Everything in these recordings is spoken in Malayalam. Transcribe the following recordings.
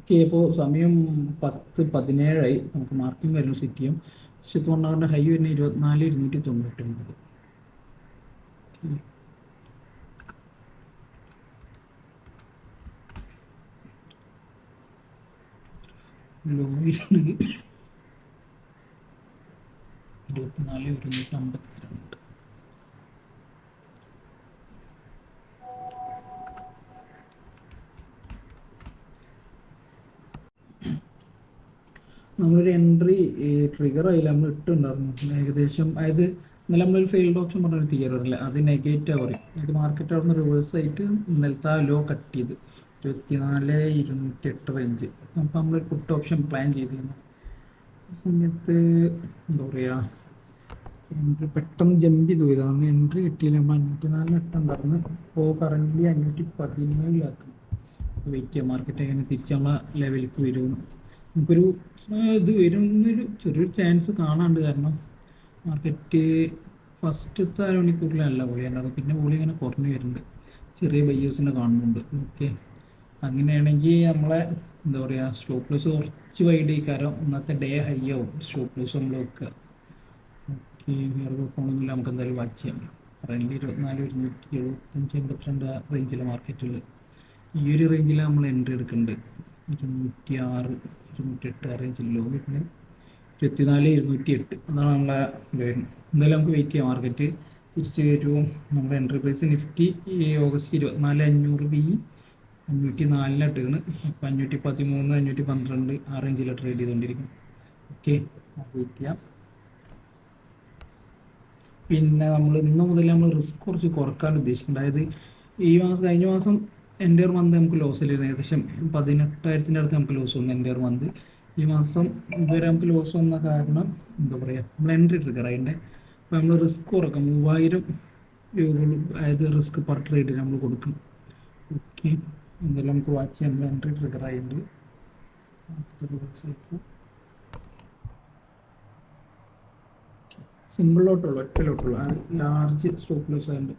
ഓക്കെ, ഇപ്പോൾ സമയം 10:17 നമുക്ക് മാർക്കിംഗ് കാര്യങ്ങൾ സെറ്റ് ചെയ്യാം. 1 ഹൈ വരുന്ന 24,299. ലോ വരുന്നത് 24,152. നമ്മളൊരു എൻട്രി ട്രിഗർ ആയില്ല, നമ്മൾ ഇട്ടുണ്ടായിരുന്നു ഏകദേശം. അതായത് ഇന്നലെ നമ്മളൊരു ഫെയിൽഡ് ഓപ്ഷൻ പറഞ്ഞൊരു തിയറി അല്ലേ, അത് നെഗറ്റീവ് പറയും. അതായത് മാർക്കറ്റ് അവിടെ നിന്ന് റിവേഴ്സ് ആയിട്ട് ഇന്നലത്തെ ആ ലോ കട്ട് ചെയ്ത് 24,208 റേഞ്ച്. അപ്പോൾ നമ്മളൊരു പുട്ട് ഓപ്ഷൻ പ്ലാൻ ചെയ്തിരുന്നു. സമയത്ത് എന്താ പറയുക, എൻട്രി പെട്ടെന്ന് ജമ്പ് ചെയ്ത് പോയത്. അതുകൊണ്ട് എൻട്രി കിട്ടിയില്ല. നമ്മൾ 504 ഉണ്ടായിരുന്നു. ഇപ്പോൾ കറൻ്റ് 517 വെയിറ്റ് ചെയ്യാം മാർക്കറ്റ് എങ്ങനെ തിരിച്ച് നമ്മളെ ലെവലിലേക്ക് വരുമെന്ന്. നമുക്കൊരു ഇത് വരുന്നൊരു ചെറിയൊരു ചാൻസ് കാണാണ്ട്. കാരണം മാർക്കറ്റ് ഫസ്റ്റത്തെ അരമണിക്കൂറിലല്ല പൊളിയുണ്ടാകും, പിന്നെ പൊളി ഇങ്ങനെ കുറഞ്ഞു വരുന്നുണ്ട്. ചെറിയ ബയ്യേഴ്സിനെ കാണുന്നുണ്ട്. ഓക്കെ, അങ്ങനെയാണെങ്കിൽ നമ്മളെ എന്താ പറയുക, സ്റ്റോപ്പ് ലോസ് കുറച്ച് വൈഡ് കാരണം ഇന്നത്തെ ഡേ ഹൈ ആവും സ്റ്റോപ്പ് ലോസ് നമ്മൾ വെക്കുക. ഓക്കെ, വേറെ കുഴപ്പമൊന്നുമില്ല. നമുക്ക് എന്തായാലും വാച്ച് ചെയ്യാം. കറൻറ്റ് 24,175 റേഞ്ചിലെ മാർക്കറ്റിൽ ഈ ഒരു റേഞ്ചിൽ നമ്മൾ എൻട്രി എടുക്കുന്നുണ്ട്. 206, 208 ആ റേഞ്ചിൽ ലോ വരുന്നത് 24,208. അതാണ് നമ്മളെ വരുന്നത്. എന്തായാലും നമുക്ക് വെയിറ്റ് ചെയ്യാം മാർക്കറ്റ് തിരിച്ച് വരുവും. നമ്മുടെ എൻട്രി പ്രൈസ് നിഫ്റ്റി ഈ ഓഗസ്റ്റ് 24,500 ബി 504 ഇട്ടാണ്. ഇപ്പം 513, 512 ആ റേഞ്ചിൽ ട്രേഡ് ചെയ്തുകൊണ്ടിരിക്കും. ഓക്കെ, വെയിറ്റ് ചെയ്യാം. പിന്നെ നമ്മൾ ഇന്ന് മുതൽ നമ്മൾ റിസ്ക് കുറച്ച് കുറക്കാൻ ഉദ്ദേശിക്കുന്നുണ്ട്. അതായത് ഈ മാസം, കഴിഞ്ഞ മാസം എൻ്റെ ഒരു മന്ത് നമുക്ക് ലോസ് ഇല്ലായിരുന്നു. ഏകദേശം 18,000 അടുത്ത് നമുക്ക് ലോസ് വന്നു എൻ്റെ ഒരു മന്ത്. ഈ മാസം ഇതുവരെ നമുക്ക് ലോസ് വന്ന കാരണം എന്താ പറയുക, നമ്മൾ എൻട്രി ട്രിഗർ അതിൻ്റെ. അപ്പോൾ നമ്മൾ റിസ്ക് കുറക്കാം. 3,000 രൂപ അതായത് റിസ്ക് പെർ ട്രേഡിന് നമ്മൾ കൊടുക്കണം. ഓക്കെ, എന്തായാലും നമുക്ക് വാച്ച് ചെയ്യാൻ. എൻട്രി ട്രിഗർ ആയിട്ടുണ്ട്. സിമ്പിൾ ലോട്ടുള്ളൂ, ഒറ്റ ലോട്ടുള്ളൂ. ലാർജ് സ്റ്റോപ്പ് ലോസ് ആയതുകൊണ്ട്.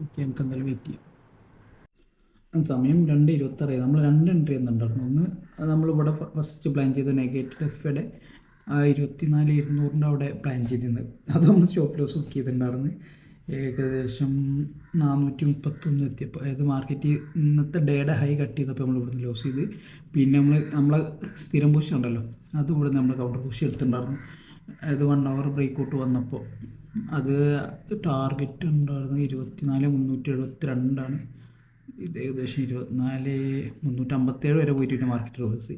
ഓക്കെ, നമുക്ക് എന്തായാലും വെയിറ്റ് ചെയ്യാം. സമയം 2:26. നമ്മൾ 2 എൻട്രി ചെയ്യുന്നുണ്ടായിരുന്നു. ഒന്ന് നമ്മളിവിടെ ഫസ്റ്റ് പ്ലാൻ ചെയ്ത നെഗറ്റീവ് എഫ്യുടെ ആ 24,200 അവിടെ പ്ലാൻ ചെയ്തിരുന്നത്. അത് നമ്മൾ സ്റ്റോപ്പ് ലോസ് ബുക്ക് ചെയ്തിട്ടുണ്ടായിരുന്നു. ഏകദേശം 431 എത്തിയപ്പോൾ, അതായത് മാർക്കറ്റ് ഇന്നത്തെ ഡേയുടെ ഹൈ കട്ട് ചെയ്തപ്പോൾ നമ്മൾ ഇവിടുന്ന് ലോസ് ചെയ്ത്. പിന്നെ നമ്മളെ സ്ഥിരം പുഷ് ഉണ്ടല്ലോ, അത് ഇവിടെ നമ്മൾ കൗണ്ടർ പുഷ് എടുത്തിട്ടുണ്ടായിരുന്നു. അത് 1 അവർ ബ്രേക്ക് ഔട്ട് വന്നപ്പോൾ അത് ടാർഗറ്റ് ഉണ്ടായിരുന്നു 24,372. ഇത് ഏകദേശം 24,357 വരെ പോയിട്ട് മാർക്കറ്റ് റിവേഴ്സ്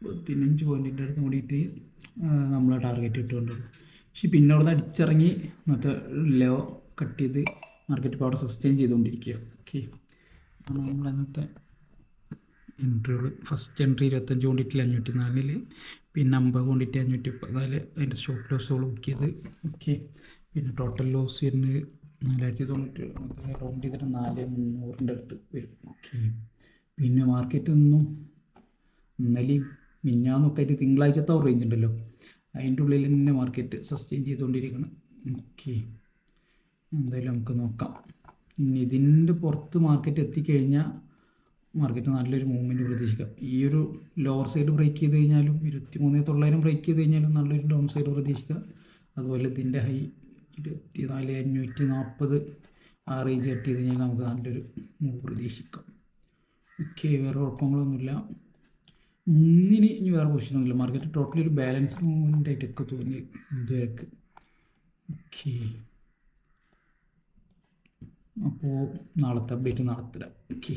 15 പോയിൻറ്റിൻ്റെ അടുത്ത് കൂടിയിട്ട് നമ്മൾ ടാർഗറ്റ് ഇട്ടുകൊണ്ടിരുന്നു. പക്ഷെ പിന്നെ അവിടെ നിന്ന് അടിച്ചിറങ്ങി മറ്റേ ലോ കട്ട് ചെയ്ത് മാർക്കറ്റ് ഇപ്പോൾ അവിടെ സസ്റ്റെയിൻ ചെയ്തുകൊണ്ടിരിക്കുക. ഓക്കെ, നമ്മൾ ഇന്നത്തെ എൻട്രികൾ. ഫസ്റ്റ് എൻട്രി 25 കൊണ്ടിട്ട് 504, പിന്നെ 50 കൊണ്ടിട്ട് 514 അതിൻ്റെ സ്റ്റോപ്പ് ലോസുകൾ ബുക്ക് ചെയ്ത്. ഓക്കെ, പിന്നെ ടോട്ടൽ ലോസ് വരുന്നത് 4,090. നമുക്ക് റൗണ്ട് ചെയ്തിട്ട് 4,300 അടുത്ത് വരും. ഓക്കെ, പിന്നെ മാർക്കറ്റ് ഒന്നും ഇന്നലെയും മിഞ്ഞാന്നൊക്കെ ആയിട്ട് തിങ്കളാഴ്ചത്തെ റേഞ്ച് ഉണ്ടല്ലോ, അതിൻ്റെ ഉള്ളിൽ തന്നെ മാർക്കറ്റ് സസ്റ്റെയിൻ ചെയ്തുകൊണ്ടിരിക്കണം. ഓക്കെ, എന്തായാലും നമുക്ക് നോക്കാം. ഇനി ഇതിൻ്റെ പുറത്ത് മാർക്കറ്റ് എത്തിക്കഴിഞ്ഞാൽ മാർക്കറ്റ് നല്ലൊരു മൂവ്മെൻറ്റ് പ്രതീക്ഷിക്കാം. ഈ ഒരു ലോവർ സൈഡ് ബ്രേക്ക് ചെയ്ത് കഴിഞ്ഞാലും 23,900 ബ്രേക്ക് ചെയ്ത് കഴിഞ്ഞാലും നല്ലൊരു ഡൗൺ സൈഡ് പ്രതീക്ഷിക്കാം. അതുപോലെ ഇതിൻ്റെ ഹൈ 24,540 ആ റേഞ്ച് കട്ട് ചെയ്ത് കഴിഞ്ഞാൽ നമുക്ക് നല്ലൊരു മൂവ് പ്രതീക്ഷിക്കാം. ഓക്കെ, വേറെ കുഴപ്പങ്ങളൊന്നുമില്ല. ഇനി വേറെ പൊസിഷനൊന്നുമില്ല. മാർക്കറ്റ് ടോട്ടലി ഒരു ബാലൻസ് മൂവ്മെൻ്റ് ആയിട്ടൊക്കെ തോന്നി ഇതുവരെക്ക്. ഓക്കെ, അപ്പോൾ നാളത്തെ അപ്ഡേറ്റ് നാളെ തരാം. ഓക്കെ.